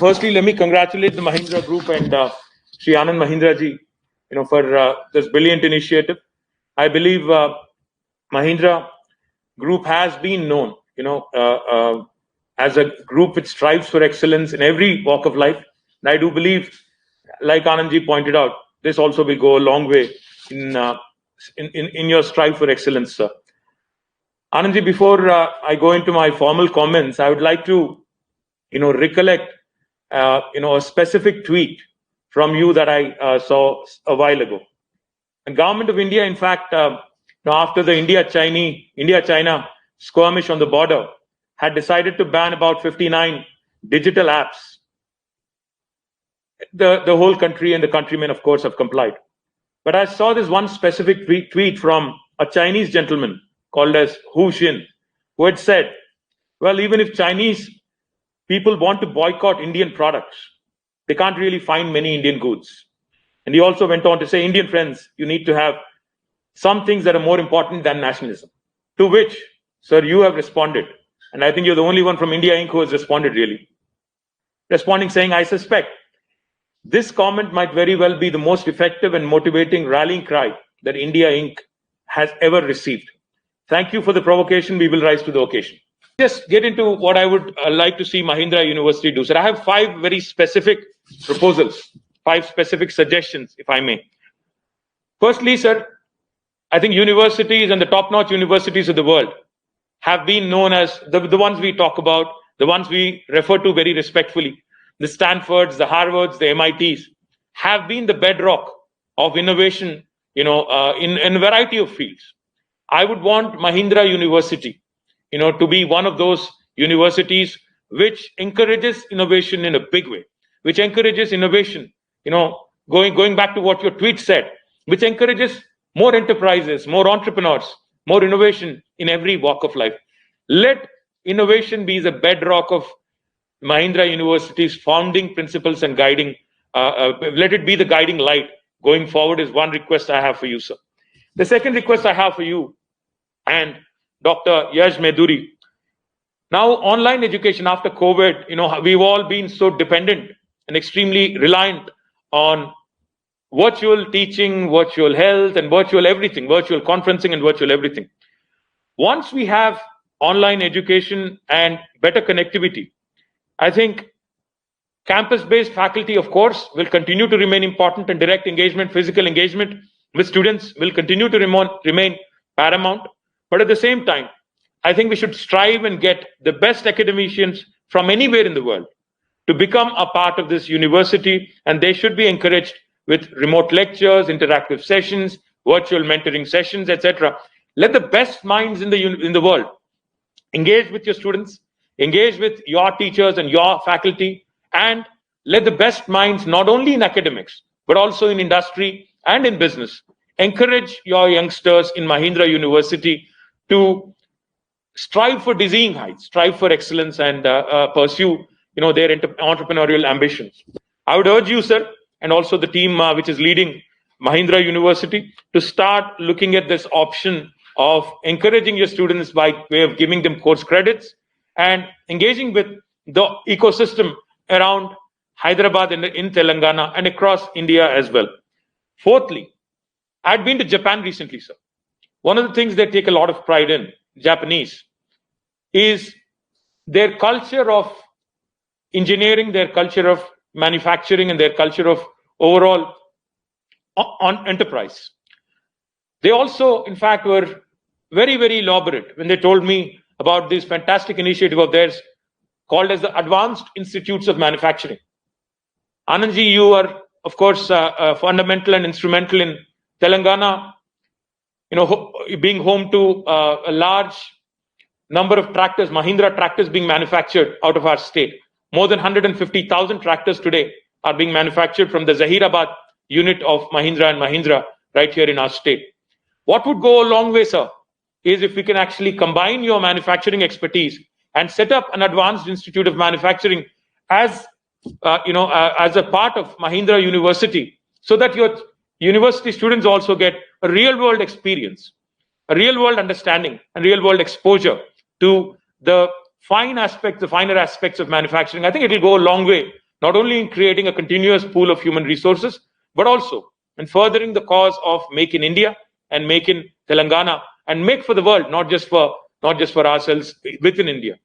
Firstly, let me congratulate the Mahindra Group and Sri Anand Mahindra ji, for this brilliant initiative. I believe Mahindra Group has been known, as a group which strives for excellence in every walk of life. And I do believe, like Anand ji pointed out, this also will go a long way in your strive for excellence, sir. Anand ji, before I go into my formal comments, I would like to, recollect, a specific tweet from you that I saw a while ago. The government of India, in fact, after the India-China skirmish on the border, had decided to ban about 59 digital apps. The whole country and the countrymen, of course, have complied. But I saw this one specific tweet from a Chinese gentleman called as Hu Xin, who had said, well, even if Chinese people want to boycott Indian products, they can't really find many Indian goods. And he also went on to say, Indian friends, you need to have some things that are more important than nationalism. To which, sir, you have responded. And I think you're the only one from India Inc. who has responded, really. Responding saying, I suspect this comment might very well be the most effective and motivating rallying cry that India Inc. has ever received. Thank you for the provocation. We will rise to the occasion. Just get into what I would like to see Mahindra University do. Sir, I have 5 very specific proposals, 5 specific suggestions, if I may. Firstly, sir, I think universities and the top-notch universities of the world have been known as the ones we talk about, the ones we refer to very respectfully. The Stanfords, the Harvards, the MITs have been the bedrock of innovation, in a variety of fields. I would want Mahindra University, to be one of those universities which encourages innovation in a big way, which encourages innovation, going back to what your tweet said, which encourages more enterprises, more entrepreneurs, more innovation in every walk of life. Let innovation be the bedrock of Mahindra University's founding principles and guiding, let it be the guiding light going forward is one request I have for you, sir. The second request I have for you and Dr. Yash Meduri. Now, online education after COVID, we've all been so dependent and extremely reliant on virtual teaching, virtual health, and virtual everything, virtual conferencing and virtual everything. Once we have online education and better connectivity, I think campus-based faculty, of course, will continue to remain important, and direct engagement, physical engagement with students will continue to remain paramount. But at the same time, I think we should strive and get the best academicians from anywhere in the world to become a part of this university, and they should be encouraged with remote lectures, interactive sessions, virtual mentoring sessions, etc. Let the best minds in the world engage with your students, engage with your teachers and your faculty, and let the best minds, not only in academics, but also in industry and in business, encourage your youngsters in Mahindra University to strive for dizzying heights, strive for excellence, and pursue, their entrepreneurial ambitions. I would urge you, sir, and also the team which is leading Mahindra University to start looking at this option of encouraging your students by way of giving them course credits and engaging with the ecosystem around Hyderabad and in Telangana and across India as well. Fourthly, I'd been to Japan recently, sir. One of the things they take a lot of pride in, Japanese, is their culture of engineering, their culture of manufacturing, and their culture of overall on enterprise. They also, in fact, were very, very elaborate when they told me about this fantastic initiative of theirs called as the Advanced Institutes of Manufacturing. Anandji, you are, of course, fundamental and instrumental in Telangana, being home to a large number of tractors, Mahindra tractors being manufactured out of our state. More than 150,000 tractors today are being manufactured from the Zahirabad unit of Mahindra and Mahindra right here in our state. What would go a long way, sir, is if we can actually combine your manufacturing expertise and set up an Advanced Institute of Manufacturing as as a part of Mahindra University, so that your university students also get a real-world experience, a real-world understanding, and real-world exposure to the finer aspects of manufacturing. I think it will go a long way not only in creating a continuous pool of human resources, but also in furthering the cause of Make in India and Make in Telangana and make for the world, not just for ourselves within India.